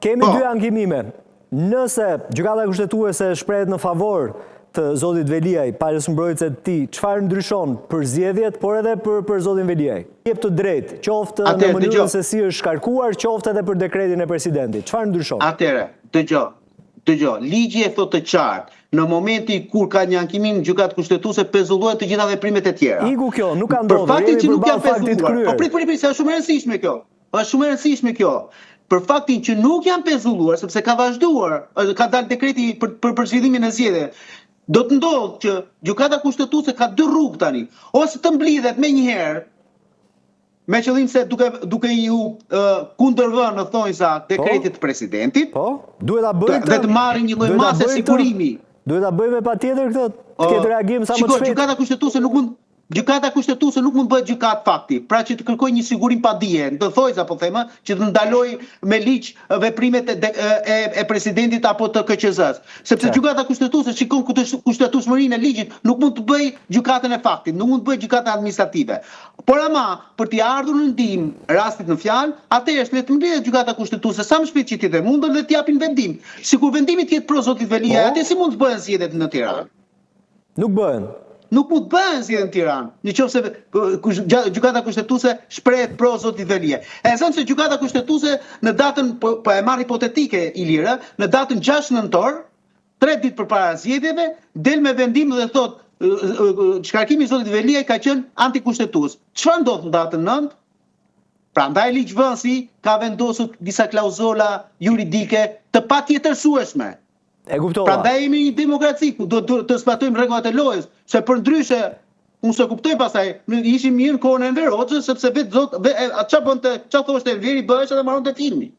Kemi dy ankimime. Nëse gjykata kushtetuese shprehet në favor të zotit Veliaj, palës mbrojtëse të tij, çfarë ndryshon për zgjedhjet, por edhe për zotin Veliaj? Jep të drejtë, qoftë në mënyrën se si është shkarkuar, qoftë edhe për dekretin e presidentit. Çfarë ndryshon? Atëre, dëgjoj, ligji e thotë të qartë, në momenti kur ka një ankimim në gjykatë kushtetuese pezullohen të gjitha veprimet e tjera. Iku kjo, nuk ka ndodhur. Për faktin që nuk janë pezulluar. Po prit, është shumë e rëndësishme kjo. Është shumë e rëndësishme kjo. Për faktin që nuk janë pezulluar, sepse ka vazhduar, ka dalë dekreti për zhvillimin e zgjedhjeve. Do të ndodhë që gjykata kushtetuese ka dy rrugë tani, ose të mblidhet menjëherë, me qëllim se duke ju kundërvënë në thonjza dekretit të presidentit, dhe të marrë një lloj mase sigurimi. Duhet ta bëjmë patjetër këtë, të ketë reagim sa më shpejt. Gjykata kushtetuese nuk mund bëhet gjykatë fakti, pra që të kërkoj një sigurim pa dije, të thojza po thema, që të ndaloj me ligj veprimet e presidentit apo të KQZ-s. Sepse gjykata kushtetuese shikon kushtetueshmërinë e ligjit, nuk mund të bëj gjykatën e faktit, nuk mund të bëj gjykatën administrative. Por ama për t'i ardhur në ndihmë rastit në fjalë, atëherë le të mbledhet gjykata kushtetuese sa më shpejt që të jetë mundur dhe të japin vendim. Sikur vendimi të jetë pro zotit Veliaj, atë si mund të bëhen zgjedhjet në Tiranë? Nuk bëhen. Nuk mund të bëhen zgjedhje në Tiranë, nëse gjykata kushtetuese shprehet pro zotit Veliaj. E zënë se gjykata kushtetuese në datën, po e marr hipotetike Ilira, në datën 6 nëntor, 3 ditë përpara zgjedhjeve, del me vendim dhe thotë shkarkimi i zotit Veliaj ka qenë antikushtetues. Çfarë ndodh në datën 9? Prandaj ligjvënësi ka vendosur disa klauzola juridike të patjetërsueshme. E kuptova. Prandaj jemi një demokraci, do të zbatojmë rregullat e lojës, se përndryshe unë se kuptoj pastaj, ishim mirë në kohën e Enver Hoxhës, sepse vetë çfarë thoshte Enveri bëhej edhe marronte filmi.